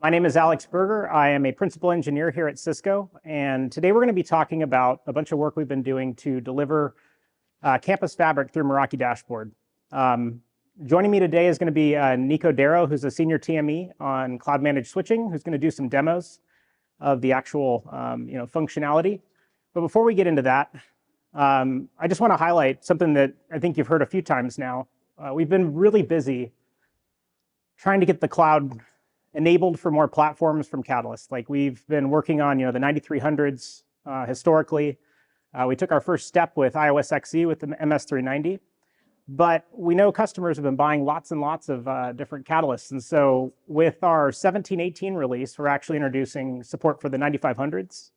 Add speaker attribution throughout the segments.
Speaker 1: My name is Alex Berger. I am a principal engineer here at Cisco, and today we're going to be talking about a bunch of work we've been doing to deliver Campus Fabric through Meraki Dashboard. Joining me today is going to be Nico Darrow, who's a senior TME on Cloud Managed Switching, who's going to do some demos of the actual functionality. But before we get into that, I just want to highlight something that I think you've heard a few times now. We've been really busy trying to get the cloud enabled for more platforms from Catalyst. Like we've been working on, the 9300s historically. We took our first step with iOS XE with the MS390, but we know customers have been buying lots and lots of different Catalysts. And so with our 17.18 release, we're actually introducing support for the 9500s,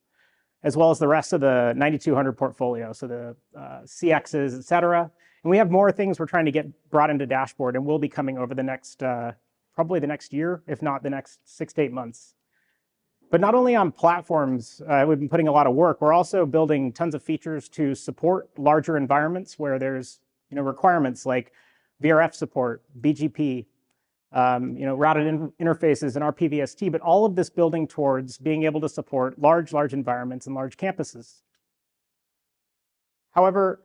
Speaker 1: as well as the rest of the 9200 portfolio. So the CXs, et cetera. And we have more things we're trying to get brought into Dashboard and will be coming over the next probably the next year, if not the next 6 to 8 months. But not only on platforms, we've been putting a lot of work, we're also building tons of features to support larger environments where there's requirements like VRF support, BGP, routed interfaces and RPVST, but all of this building towards being able to support large environments and large campuses. However,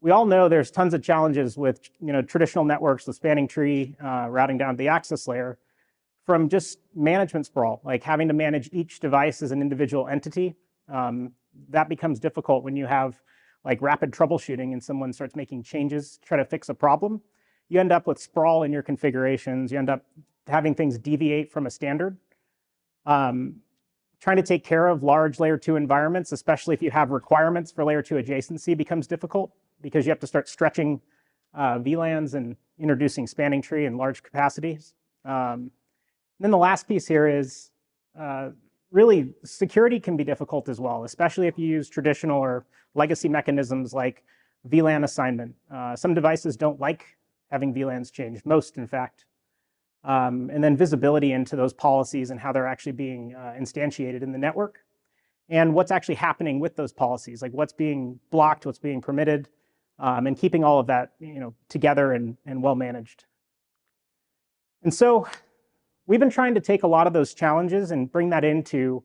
Speaker 1: we all know there's tons of challenges with traditional networks, the spanning tree, routing down to the access layer, from just management sprawl, like having to manage each device as an individual entity. That becomes difficult when you have like rapid troubleshooting and someone starts making changes to try to fix a problem. You end up with sprawl in your configurations. You end up having things deviate from a standard. Trying to take care of large layer 2 environments, especially if you have requirements for layer 2 adjacency, becomes difficult, because you have to start stretching VLANs and introducing spanning tree and large capacities. Then the last piece here is really security can be difficult as well, especially if you use traditional or legacy mechanisms like VLAN assignment. Some devices don't like having VLANs changed, most in fact. And then visibility into those policies and how they're actually being instantiated in the network, and what's actually happening with those policies, like what's being blocked, what's being permitted, and keeping all of that together and well managed. And so we've been trying to take a lot of those challenges and bring that into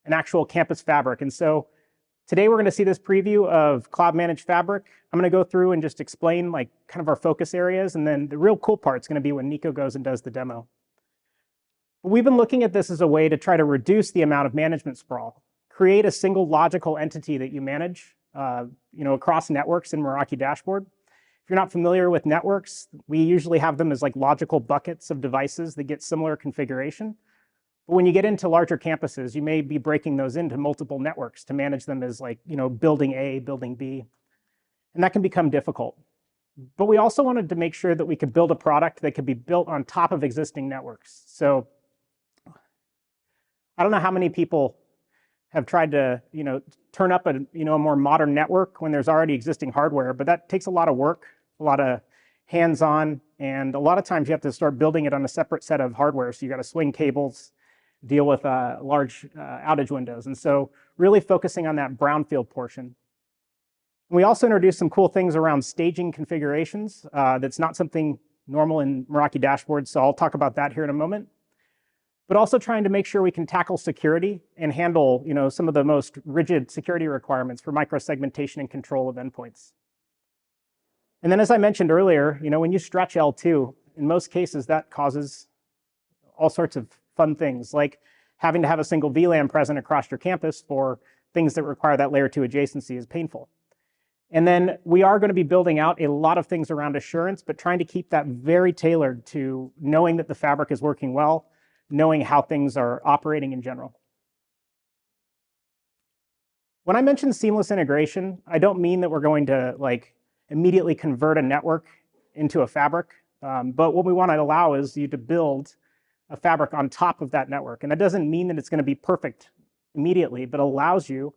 Speaker 1: an actual campus fabric. And so today we're going to see this preview of Cloud Managed Fabric. I'm going to go through and just explain like kind of our focus areas, and then the real cool part's going to be when Nico goes and does the demo. But we've been looking at this as a way to try to reduce the amount of management sprawl, create a single logical entity that you manage across networks in Meraki Dashboard. If you're not familiar with networks, we usually have them as like logical buckets of devices that get similar configuration. But when you get into larger campuses, you may be breaking those into multiple networks to manage them as like, building A, building B. And that can become difficult. But we also wanted to make sure that we could build a product that could be built on top of existing networks. So I don't know how many people have tried to, turn up a more modern network when there's already existing hardware, but that takes a lot of work, a lot of hands-on, and a lot of times you have to start building it on a separate set of hardware. So you got to swing cables, deal with large outage windows, and so really focusing on that brownfield portion. We also introduced some cool things around staging configurations. That's not something normal in Meraki Dashboard, so I'll talk about that here in a moment. But also trying to make sure we can tackle security and handle some of the most rigid security requirements for microsegmentation and control of endpoints. And then as I mentioned earlier, when you stretch L2, in most cases that causes all sorts of fun things, like having to have a single VLAN present across your campus for things that require that layer 2 adjacency is painful. And then we are going to be building out a lot of things around assurance, but trying to keep that very tailored to knowing that the fabric is working well, knowing how things are operating in general. When I mention seamless integration, I don't mean that we're going to immediately convert a network into a fabric, but what we want to allow is you to build a fabric on top of that network. And that doesn't mean that it's going to be perfect immediately, but allows you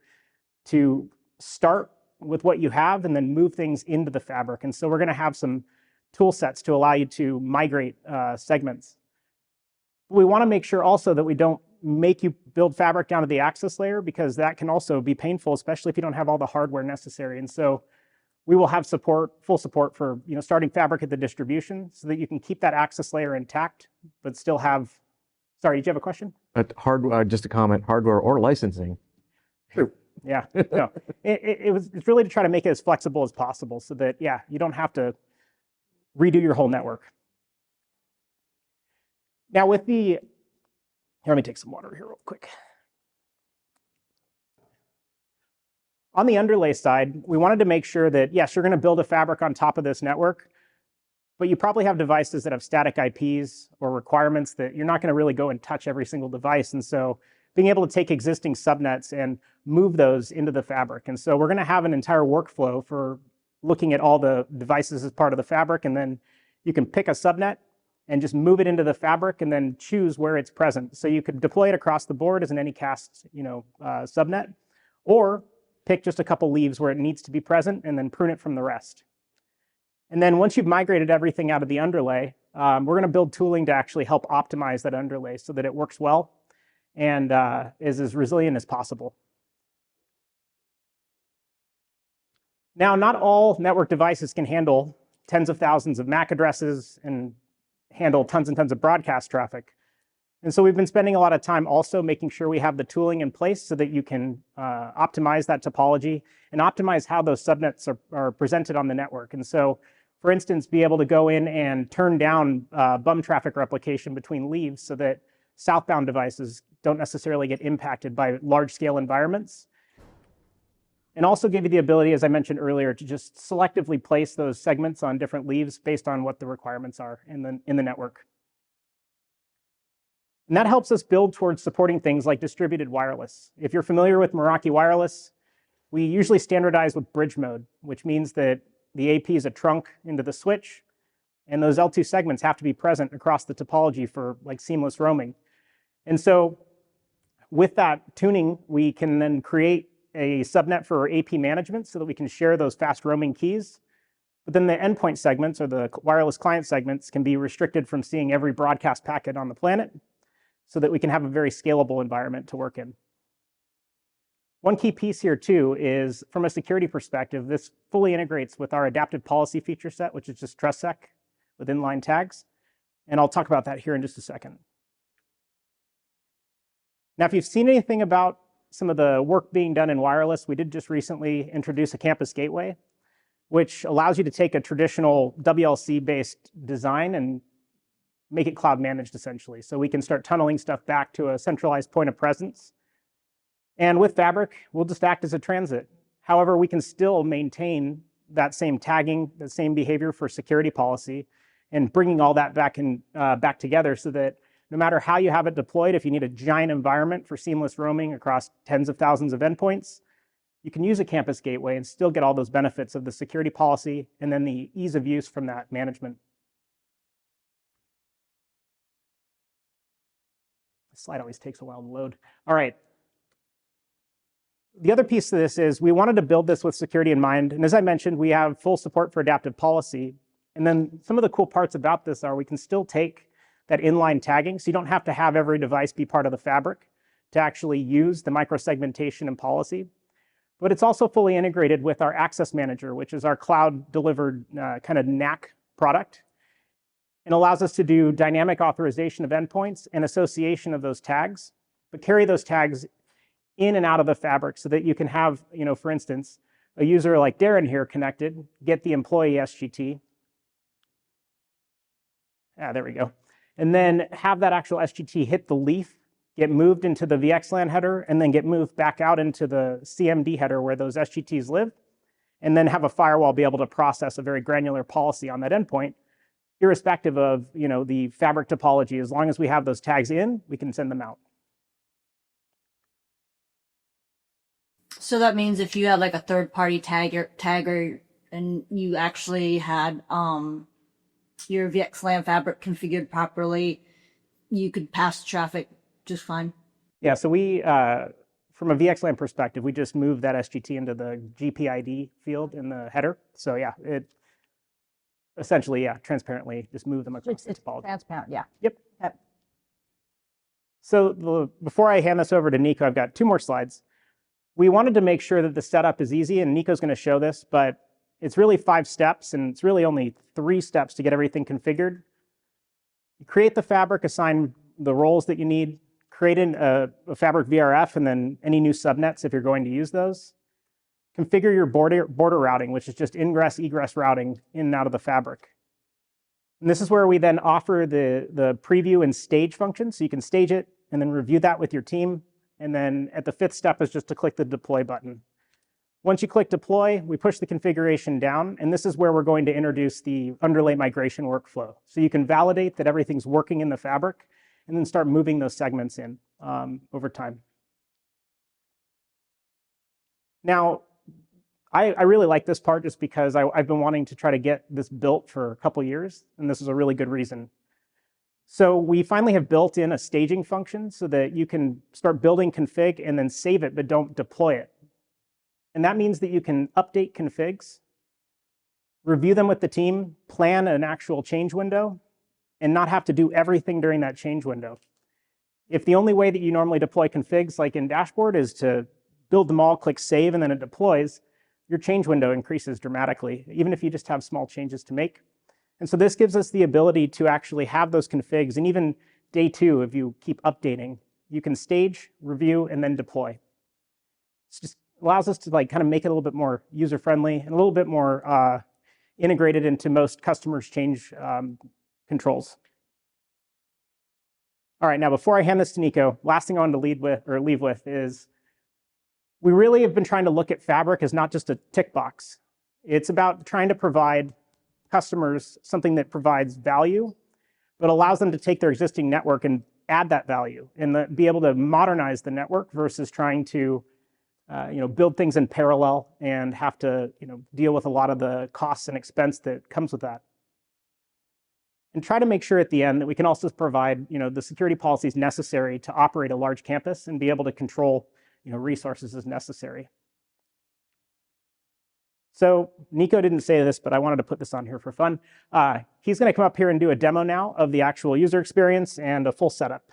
Speaker 1: to start with what you have and then move things into the fabric. And so we're going to have some tool sets to allow you to migrate segments. We want to make sure also that we don't make you build fabric down to the access layer, because that can also be painful, especially if you don't have all the hardware necessary. And so we will have full support for starting fabric at the distribution, so that you can keep that access layer intact, but still have Sorry, did you have a question?
Speaker 2: Just a comment, hardware or licensing.
Speaker 1: True. Yeah. No, it's really to try to make it as flexible as possible so that, yeah, you don't have to redo your whole network. Now with here, let me take some water here real quick. On the underlay side, we wanted to make sure that, yes, you're going to build a fabric on top of this network, but you probably have devices that have static IPs or requirements that you're not going to really go and touch every single device. And so being able to take existing subnets and move those into the fabric. And so we're going to have an entire workflow for looking at all the devices as part of the fabric. And then you can pick a subnet and just move it into the fabric and then choose where it's present. So you could deploy it across the board as an anycast subnet, or pick just a couple leaves where it needs to be present and then prune it from the rest. And then once you've migrated everything out of the underlay, we're going to build tooling to actually help optimize that underlay so that it works well and is as resilient as possible. Now, not all network devices can handle tens of thousands of MAC addresses and handle tons and tons of broadcast traffic. And so we've been spending a lot of time also making sure we have the tooling in place so that you can optimize that topology and optimize how those subnets are presented on the network. And so, for instance, be able to go in and turn down bum traffic replication between leaves so that southbound devices don't necessarily get impacted by large-scale environments. And also give you the ability, as I mentioned earlier, to just selectively place those segments on different leaves based on what the requirements are in the network. And that helps us build towards supporting things like distributed wireless. If you're familiar with Meraki Wireless, we usually standardize with bridge mode, which means that the AP is a trunk into the switch, and those L2 segments have to be present across the topology for like seamless roaming. And so with that tuning, we can then create a subnet for AP management so that we can share those fast roaming keys. But then the endpoint segments or the wireless client segments can be restricted from seeing every broadcast packet on the planet so that we can have a very scalable environment to work in. One key piece here too is from a security perspective, this fully integrates with our adaptive policy feature set, which is just TrustSec with inline tags. And I'll talk about that here in just a second. Now, if you've seen anything about some of the work being done in wireless, we did just recently introduce a campus gateway, which allows you to take a traditional WLC-based design and make it cloud managed essentially. So we can start tunneling stuff back to a centralized point of presence. And with Fabric, we'll just act as a transit. However, we can still maintain that same tagging, the same behavior for security policy, and bringing all that back together so that no matter how you have it deployed, if you need a giant environment for seamless roaming across tens of thousands of endpoints, you can use a campus gateway and still get all those benefits of the security policy and then the ease of use from that management. The slide always takes a while to load. All right. The other piece of this is we wanted to build this with security in mind. And as I mentioned, we have full support for adaptive policy. And then some of the cool parts about this are we can still take that inline tagging. So you don't have to have every device be part of the fabric to actually use the microsegmentation and policy. But it's also fully integrated with our access manager, which is our cloud delivered kind of NAC product. And allows us to do dynamic authorization of endpoints and association of those tags, but carry those tags in and out of the fabric so that you can have, for instance, a user like Darren here connected, get the employee SGT. There we go. And then have that actual SGT hit the leaf, get moved into the VXLAN header, and then get moved back out into the CMD header where those SGTs live, and then have a firewall be able to process a very granular policy on that endpoint, irrespective of the fabric topology. As long as we have those tags in, we can send them out.
Speaker 3: So that means if you had like a third-party tagger and you actually had your VXLAN fabric configured properly, you could pass traffic just fine.
Speaker 1: Yeah, so we, from a VXLAN perspective, we just moved that SGT into the GPID field in the header. So yeah, it essentially, transparently just move them across the topology.
Speaker 4: Transparent, yeah.
Speaker 1: Yep. So before I hand this over to Nico, I've got 2 more slides. We wanted to make sure that the setup is easy, and Nico's going to show this, but it's really 5 steps, and it's really only 3 steps to get everything configured. You create the fabric, assign the roles that you need, create a fabric VRF, and then any new subnets if you're going to use those. Configure your border routing, which is just ingress, egress routing in and out of the fabric. And this is where we then offer the preview and stage function. So you can stage it and then review that with your team. And then at the 5th step is just to click the deploy button. Once you click deploy, we push the configuration down. And this is where we're going to introduce the underlay migration workflow. So you can validate that everything's working in the fabric and then start moving those segments in over time. Now, I really like this part just because I've been wanting to try to get this built for a couple years, and this is a really good reason. So we finally have built in a staging function so that you can start building config and then save it, but don't deploy it. And that means that you can update configs, review them with the team, plan an actual change window, and not have to do everything during that change window. If the only way that you normally deploy configs, like in Dashboard, is to build them all, click save, and then it deploys, your change window increases dramatically, even if you just have small changes to make. And so this gives us the ability to actually have those configs, and even day 2, if you keep updating, you can stage, review, and then deploy. It just allows us to kind of make it a little bit more user-friendly and a little bit more integrated into most customers' change controls. All right, now before I hand this to Nico, last thing I wanted to leave with is we really have been trying to look at Fabric as not just a tick box. It's about trying to provide customers something that provides value, but allows them to take their existing network and add that value and be able to modernize the network versus trying to build things in parallel and have to deal with a lot of the costs and expense that comes with that. And try to make sure at the end that we can also provide the security policies necessary to operate a large campus and be able to control resources as necessary. So Nico didn't say this, but I wanted to put this on here for fun. He's going to come up here and do a demo now of the actual user experience and a full setup.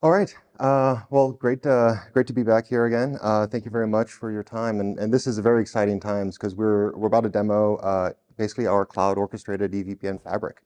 Speaker 4: All right. Well, great to be back here again. Thank you very much for your time. And this is a very exciting times because we're about to demo basically our cloud orchestrated EVPN fabric.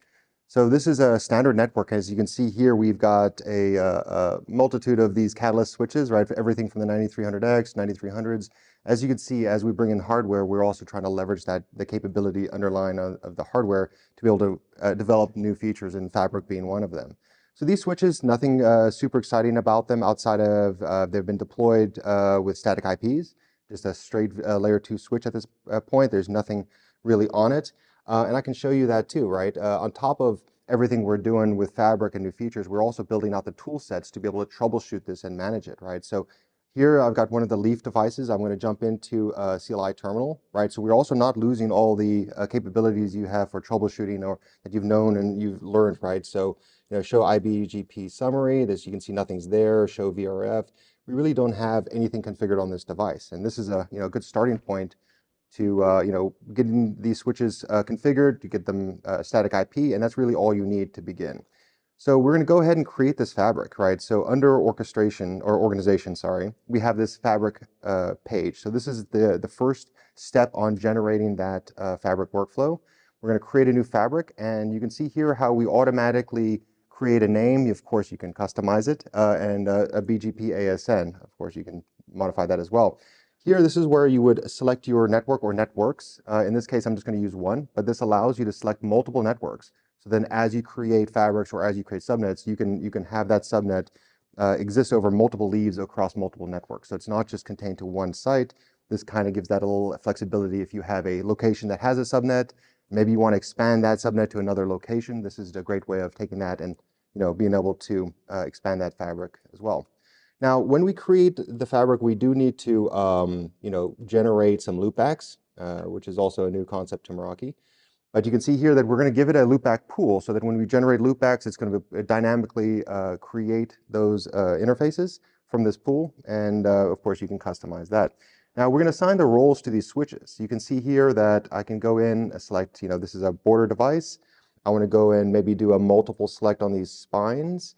Speaker 4: So this is a standard network. As you can see here, we've got a multitude of these catalyst switches, right? For everything from the 9300X, 9300s. As you can see, as we bring in hardware, we're also trying to leverage the capability underlying of the hardware to be able to develop new features, and Fabric being one of them. So these switches, nothing super exciting about them outside of they've been deployed with static IPs, just a straight layer 2 switch at this point. There's nothing really on it. And I can show you that too, right? On top of everything we're doing with Fabric and new features, we're also building out the tool sets to be able to troubleshoot this and manage it, right? So here I've got one of the Leaf devices. I'm going to jump into a CLI terminal, right? So we're also not losing all the capabilities you have for troubleshooting or that you've known and you've learned, right? So show IBGP summary. This, you can see nothing's there. Show VRF. We really don't have anything configured on this device, and this is a good starting point to getting these switches configured, to get them static IP, and that's really all you need to begin. So we're going to go ahead and create this fabric, right? So under orchestration or organization, sorry, we have this fabric page. So this is the first step on generating that fabric workflow. We're going to create a new fabric, and you can see here how we automatically create a name. Of course, you can customize it, and a BGP ASN. Of course, you can modify that as well. Here, this is where you would select your network or networks. In this case, I'm just going to use one, but this allows you to select multiple networks. So then as you create fabrics or as you create subnets, you can have that subnet exist over multiple leaves across multiple networks. So it's not just contained to one site. This kind of gives that a little flexibility. If you have a location that has a subnet, maybe you want to expand that subnet to another location. This is a great way of taking that and being able to expand that fabric as well. Now, when we create the fabric, we do need to generate some loopbacks, which is also a new concept to Meraki. But you can see here that we're going to give it a loopback pool so that when we generate loopbacks, it's going to dynamically create those interfaces from this pool. And of course, you can customize that. Now, we're going to assign the roles to these switches. You can see here that I can go in, select, this is a border device. I want to go in, maybe do a multiple select on these spines.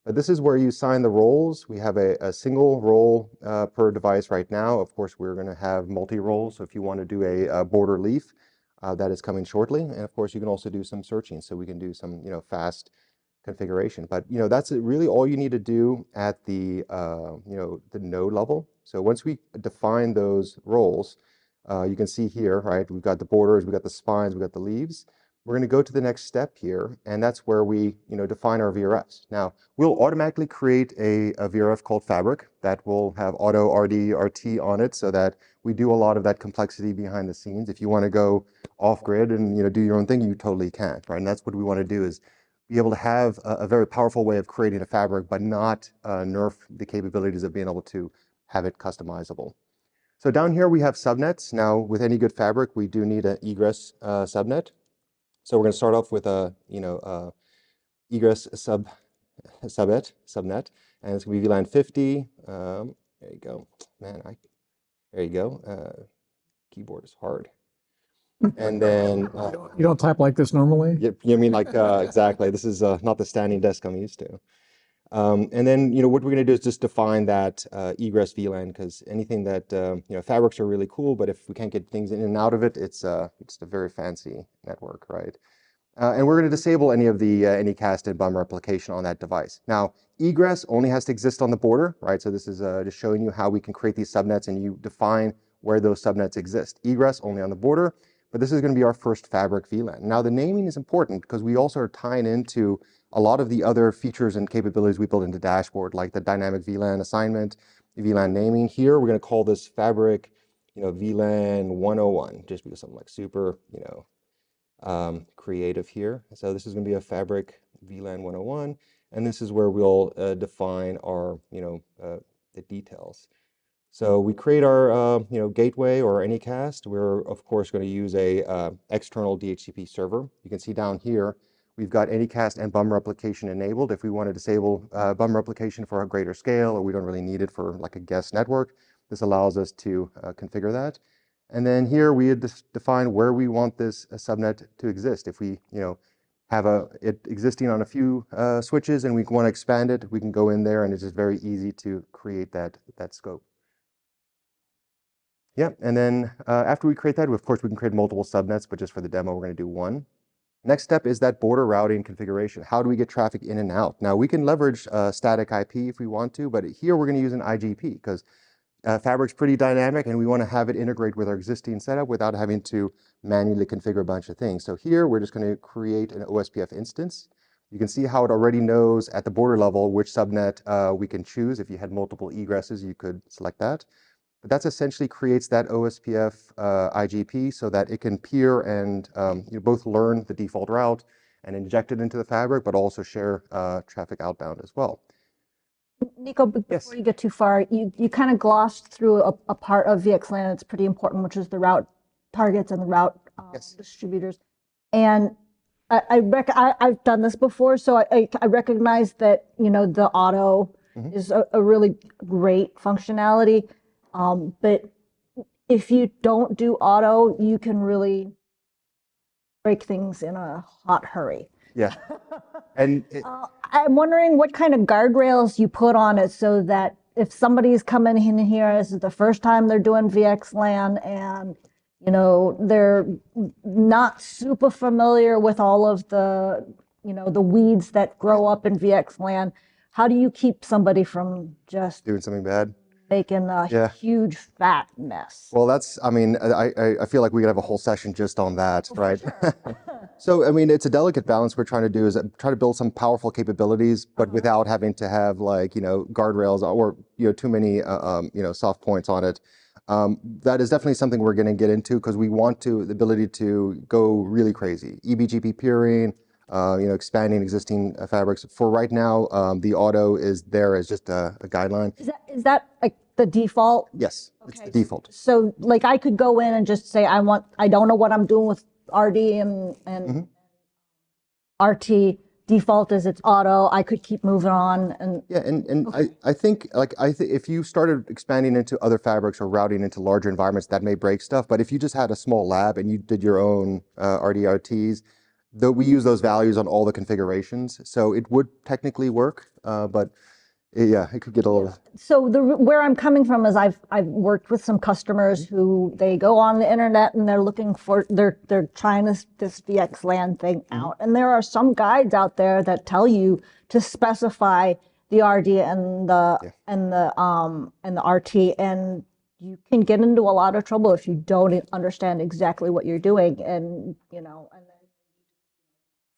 Speaker 4: But this is where you assign the roles. We have a single role per device right now. Of course, we're going to have multi-roles. So if you want to do a border leaf, that is coming shortly. And of course, you can also do some searching. So we can do some fast configuration. But that's really all you need to do at the the node level. So once we define those roles, you can see here, right? We've got the borders, we've got the spines, we've got the leaves. We're going to go to the next step here, and that's where we define our VRFs. Now, we'll automatically create a VRF called Fabric that will have auto RD, RT on it, so that we do a lot of that complexity behind the scenes. If you want to go off grid and do your own thing, you totally can, right? And that's what we want to do, is be able to have a very powerful way of creating a fabric, but not nerf the capabilities of being able to have it customizable. So down here we have subnets. Now, with any good fabric, we do need an egress subnet. So we're going to start off with a egress subnet, and it's going to be VLAN 50. There you go, man. There you go. Keyboard is hard. And then
Speaker 5: you don't type like this normally?
Speaker 4: you mean like exactly? This is not the standing desk I'm used to. And then what we're going to do is just define that egress VLAN, because anything that fabrics are really cool, but if we can't get things in and out of it, it's a very fancy network, right? And we're going to disable any of the anycast and bum replication on that device. Now, egress only has to exist on the border, right? So this is just showing you how we can create these subnets, and you define where those subnets exist. Egress only on the border, but this is going to be our first fabric VLAN. Now, the naming is important because we also are tying into a lot of the other features and capabilities we built into dashboard, like the dynamic VLAN assignment, VLAN naming. Here, we're going to call this fabric, VLAN 101, just because I'm like super, creative here. So this is going to be a fabric VLAN 101, and this is where we'll define our, the details. So we create our, gateway or anycast. We're of course going to use a external DHCP server. You can see down here, we've got anycast and bum replication enabled. If we want to disable bum replication for a greater scale, or we don't really need it for like a guest network, this allows us to configure that. And then here we define where we want this subnet to exist. If we, have it existing on a few switches and we want to expand it, we can go in there, and it's just very easy to create that scope. Yeah, and then after we create that, of course, we can create multiple subnets, but just for the demo, we're going to do one. Next step is that border routing configuration. How do we get traffic in and out? Now, we can leverage static IP if we want to, but here we're going to use an IGP because Fabric's pretty dynamic, and we want to have it integrate with our existing setup without having to manually configure a bunch of things. So here, we're just going to create an OSPF instance. You can see how it already knows at the border level which subnet we can choose. If you had multiple egresses, you could select that. But that essentially creates that OSPF IGP so that it can peer and both learn the default route and inject it into the fabric, but also share traffic outbound as well.
Speaker 6: Nico, before you get too far, you kind of glossed through a part of VXLAN that's pretty important, which is the route targets and the route distributors. And I've done this before, so I recognize that the auto is a really great functionality. But if you don't do auto, you can really break things in a hot hurry.
Speaker 4: Yeah. And
Speaker 6: I'm wondering what kind of guardrails you put on it so that if somebody's coming in here, this is the first time they're doing VXLAN, and they're not super familiar with all of the the weeds that grow up in VXLAN. How do you keep somebody from just
Speaker 4: doing something bad?
Speaker 6: Making a huge fat mess.
Speaker 4: Well, I feel like we could have a whole session just on that, right? Sure. So, it's a delicate balance we're trying to do, is try to build some powerful capabilities, but without having to have guardrails or, too many, soft points on it. That is definitely something we're going to get into, because we want the ability to go really crazy. eBGP peering, expanding existing fabrics. For right now, the auto is there as just a guideline.
Speaker 6: Is that like the default?
Speaker 4: Yes,
Speaker 6: okay.
Speaker 4: It's the default.
Speaker 6: So I could go in and just say, I don't know what I'm doing with RD and RT. Default is it's auto. I could keep moving on. And
Speaker 4: yeah, and okay. I think if you started expanding into other fabrics or routing into larger environments, that may break stuff. But if you just had a small lab and you did your own RDRTs, though we use those values on all the configurations, so it would technically work. But Yeah, it could get a little.
Speaker 6: So where I'm coming from is I've worked with some customers who they go on the internet and they're looking for they're trying this VXLAN thing out, and there are some guides out there that tell you to specify the RD and the RT, and you can get into a lot of trouble if you don't understand exactly what you're doing, and and then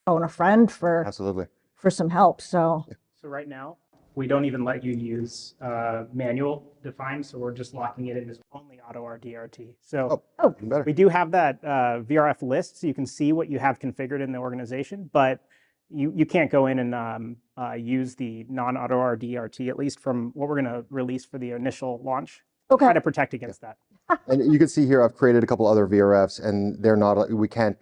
Speaker 6: phone a friend for
Speaker 4: Absolutely.
Speaker 6: some help. So
Speaker 1: right now, we don't even let you use manual define, so we're just locking it in as only auto RDRT. So
Speaker 4: Even better.
Speaker 1: we do have that VRF list, so you can see what you have configured in the organization, but you can't go in and use the non-auto RDRT, at least from what we're going to release for the initial launch.
Speaker 6: Okay.
Speaker 1: Try to protect against that.
Speaker 4: And you can see here, I've created a couple other VRFs, and they're not.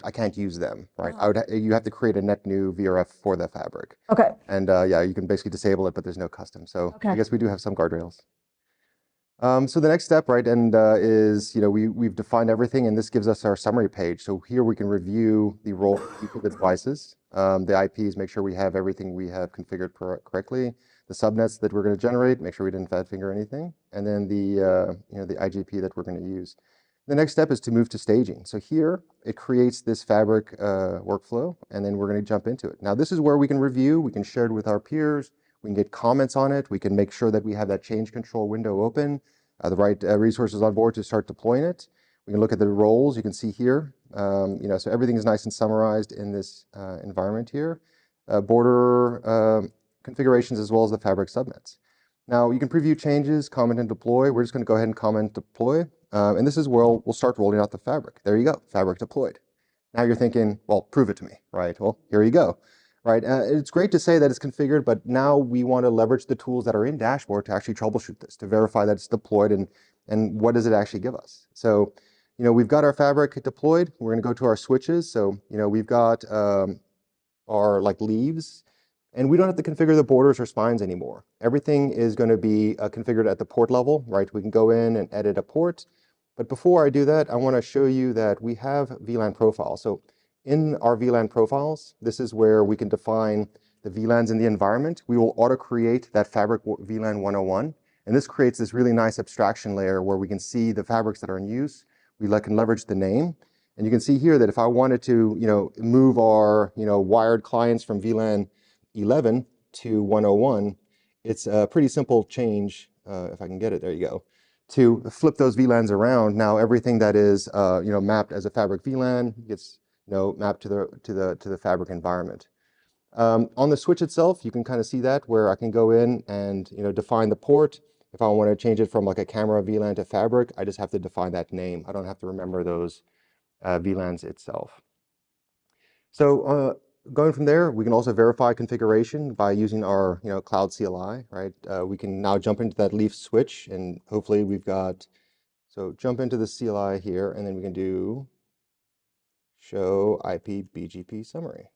Speaker 4: I can't use them, right? You have to create a net new VRF for the fabric.
Speaker 6: okay.
Speaker 4: And yeah, you can basically disable it, but there's no custom. So I
Speaker 6: Okay.
Speaker 4: guess we do have some guardrails. So the next step, right, and is we've defined everything, and this gives us our summary page. So here we can review the role of the devices, the IPs, make sure we have everything we have configured correctly, the subnets that we're going to generate, make sure we didn't fat finger anything, and then the the IGP that we're going to use. The next step is to move to staging. So here it creates this fabric workflow, and then we're going to jump into it. Now this is where we can review, we can share it with our peers, we can get comments on it, we can make sure that we have that change control window open, the right resources on board to start deploying it. We can look at the roles you can see here. So everything is nice and summarized in this environment here. Border configurations as well as the fabric subnets. Now you can preview changes, comment and deploy. We're just going to go ahead and comment deploy. And this is where we'll start rolling out the fabric. There you go, fabric deployed. Now you're thinking, well, prove it to me, right? Well, here you go, right? It's great to say that it's configured, but now we want to leverage the tools that are in dashboard to actually troubleshoot this, to verify that it's deployed and what does it actually give us. So, we've got our fabric deployed. We're going to go to our switches. So, we've got our leaves, and we don't have to configure the borders or spines anymore. Everything is going to be configured at the port level, right? We can go in and edit a port. But before I do that, I want to show you that we have VLAN profiles. So in our VLAN profiles, this is where we can define the VLANs in the environment. We will auto-create that fabric VLAN 101. And this creates this really nice abstraction layer where we can see the fabrics that are in use. We can leverage the name. And you can see here that if I wanted to, move our, wired clients from VLAN 11 to 101, it's a pretty simple change. If I can get it, there you go. To flip those VLANs around, now everything that is mapped as a fabric VLAN gets mapped to the fabric environment. On the switch itself, you can kind of see that where I can go in and define the port. If I want to change it from a camera VLAN to fabric, I just have to define that name. I don't have to remember those VLANs itself. So going from there, we can also verify configuration by using our cloud CLI, right? We can now jump into that leaf switch, and hopefully we've got, so jump into the CLI here, and then we can do show IP BGP summary.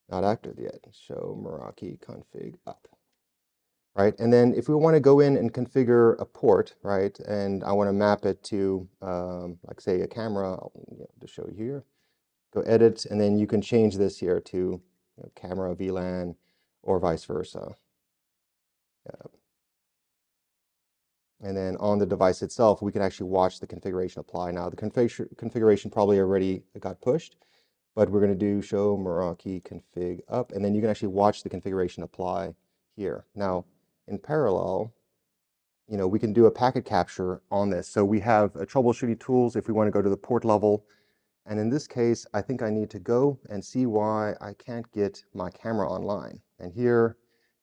Speaker 4: Not active yet. Show Meraki config up. Right, and then if we want to go in and configure a port, right, and I want to map it to, say a camera, to show you here. Go edit, and then you can change this here to camera VLAN or vice versa. And then on the device itself, we can actually watch the configuration apply. Now the configuration probably already got pushed, but we're going to do show Meraki config up, and then you can actually watch the configuration apply here. Now in parallel, we can do a packet capture on this. So we have troubleshooting tools if we want to go to the port level. And in this case, I think I need to go and see why I can't get my camera online. And here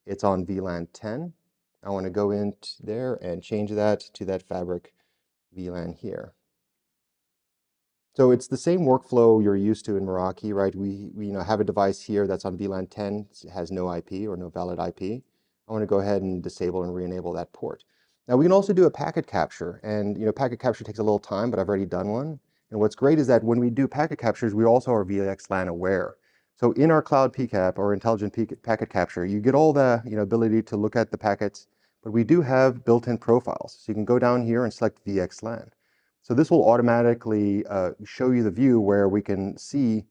Speaker 4: it's on VLAN 10. I want to go in there and change that to that fabric VLAN here. So it's the same workflow you're used to in Meraki, right? We have a device here that's on VLAN 10, it has no IP or no valid IP. I want to go ahead and disable and re-enable that port. Now we can also do a packet capture, and packet capture takes a little time, but I've already done one. And what's great is that when we do packet captures, we also are VXLAN aware. So in our cloud PCAP or intelligent packet capture, you get all the ability to look at the packets, but we do have built-in profiles. So you can go down here and select VXLAN. So this will automatically show you the view where we can see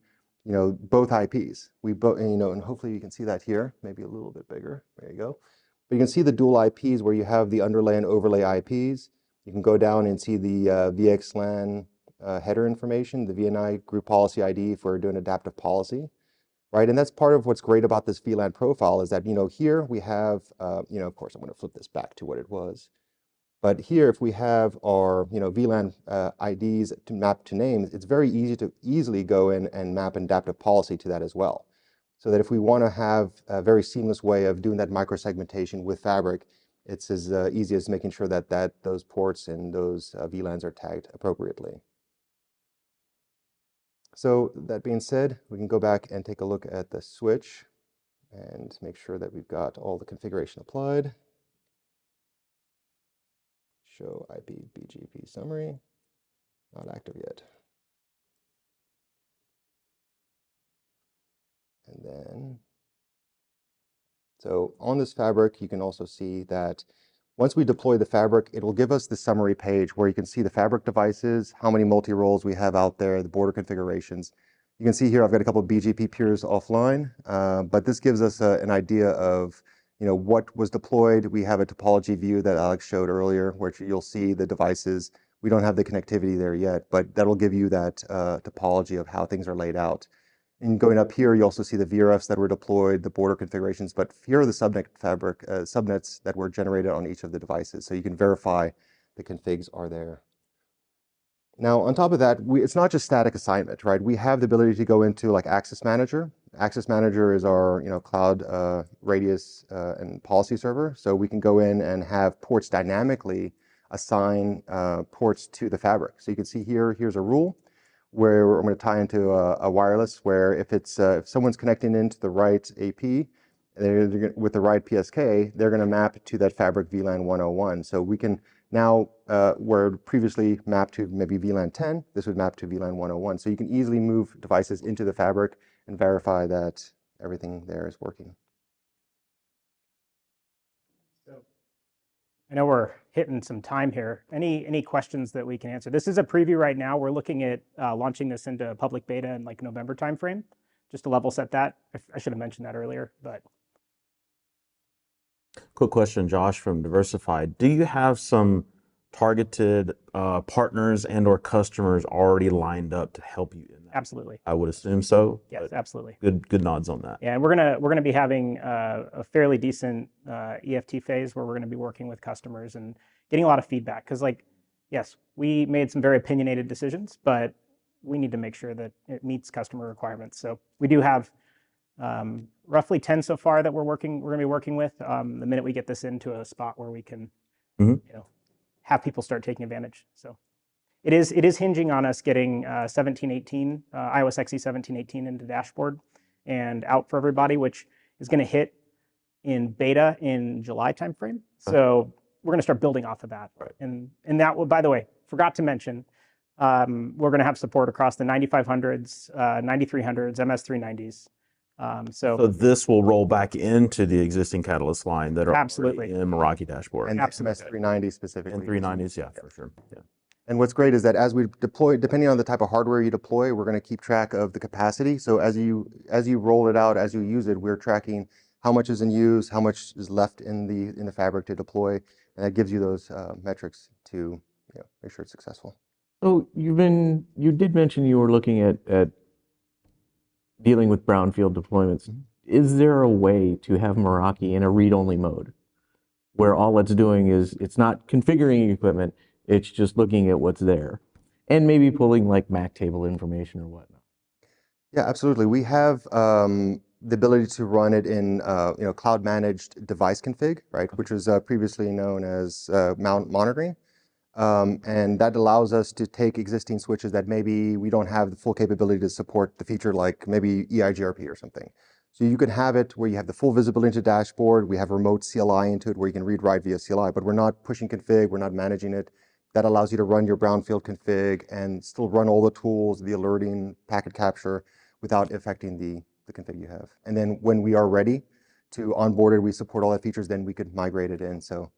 Speaker 4: both IPs. And hopefully you can see that here, maybe a little bit bigger. There you go. But you can see the dual IPs where you have the underlay and overlay IPs. You can go down and see the VXLAN header information, the VNI group policy ID if we're doing adaptive policy, right? And that's part of what's great about this VLAN profile is that, here we have, of course, I'm going to flip this back to what it was. But here, if we have our, VLAN IDs to map to names, it's very easy to easily go in and map an adaptive policy to that as well. So that if we want to have a very seamless way of doing that microsegmentation with Fabric, it's as easy as making sure that those ports and those VLANs are tagged appropriately. So that being said, we can go back and take a look at the switch and make sure that we've got all the configuration applied. Show IP BGP summary, not active yet. And then, so on this Fabric, you can also see that once we deploy the Fabric, it will give us the summary page where you can see the Fabric devices, how many multi-roles we have out there, the border configurations. You can see here I've got a couple of BGP peers offline, but this gives us an idea of what was deployed. We have a topology view that Alex showed earlier, where you'll see the devices. We don't have the connectivity there yet, but that'll give you that topology of how things are laid out. And going up here, you also see the VRFs that were deployed, the border configurations, but here are the subnets that were generated on each of the devices, so you can verify the configs are there. Now, on top of that, it's not just static assignment, right? We have the ability to go into like Access Manager. Access Manager is our cloud radius and policy server, so we can go in and have ports dynamically assign ports to the Fabric. So you can see here, here's a rule where I'm going to tie into a wireless where if someone's connecting into the right AP with the right PSK, they're going to map to that Fabric VLAN 101. So we can now, where previously mapped to maybe VLAN 10, this would map to VLAN 101. So you can easily move devices into the Fabric and verify that everything there is working.
Speaker 1: I know we're hitting some time here. Any questions that we can answer? This is a preview right now. We're looking at launching this into public beta in like November timeframe, just to level set that. I should have mentioned that earlier, but.
Speaker 2: Quick question, Josh from Diversified. Do you have some targeted partners and or customers already lined up to help you in that?
Speaker 1: Absolutely.
Speaker 2: I would assume so.
Speaker 1: Yes, absolutely.
Speaker 2: Good nods on that.
Speaker 1: Yeah, and we're gonna be having a fairly decent EFT phase where we're gonna be working with customers and getting a lot of feedback. Because yes, we made some very opinionated decisions, but we need to make sure that it meets customer requirements. So we do have roughly 10 so far that we're gonna be working with. The minute we get this into a spot where we can, have people start taking advantage. So. It is hinging on us getting 17.18, iOS XE 17.18 into dashboard and out for everybody, which is going to hit in beta in July timeframe. So we're going to start building off of that.
Speaker 2: Right.
Speaker 1: And that will, by the way, forgot to mention, we're going to have support across the 9500s, 9300s, MS390s. So
Speaker 2: this will roll back into the existing Catalyst line that are
Speaker 1: absolutely
Speaker 2: in Meraki dashboard.
Speaker 4: And
Speaker 1: absolutely.
Speaker 4: MS390 specifically.
Speaker 2: And 390s, yeah, for sure. Yeah.
Speaker 4: And what's great is that as we deploy, depending on the type of hardware you deploy, we're going to keep track of the capacity. So as you roll it out, as you use it, we're tracking how much is in use, how much is left in the Fabric to deploy, and that gives you those metrics to make sure it's successful.
Speaker 7: So you did mention you were looking at dealing with brownfield deployments. Mm-hmm. Is there a way to have Meraki in a read-only mode, where all it's doing is it's not configuring equipment? It's just looking at what's there and maybe pulling like MAC table information or whatnot.
Speaker 4: Yeah, absolutely. We have the ability to run it in cloud managed device config, right, which was previously known as mount monitoring. And that allows us to take existing switches that maybe we don't have the full capability to support the feature, like maybe EIGRP or something. So you can have it where you have the full visibility into dashboard. We have remote CLI into it where you can read write via CLI, but we're not pushing config. We're not managing it. That allows you to run your brownfield config and still run all the tools, the alerting, packet capture, without affecting the config you have. And then when we are ready to onboard it, we support all the features, then we could migrate it in. So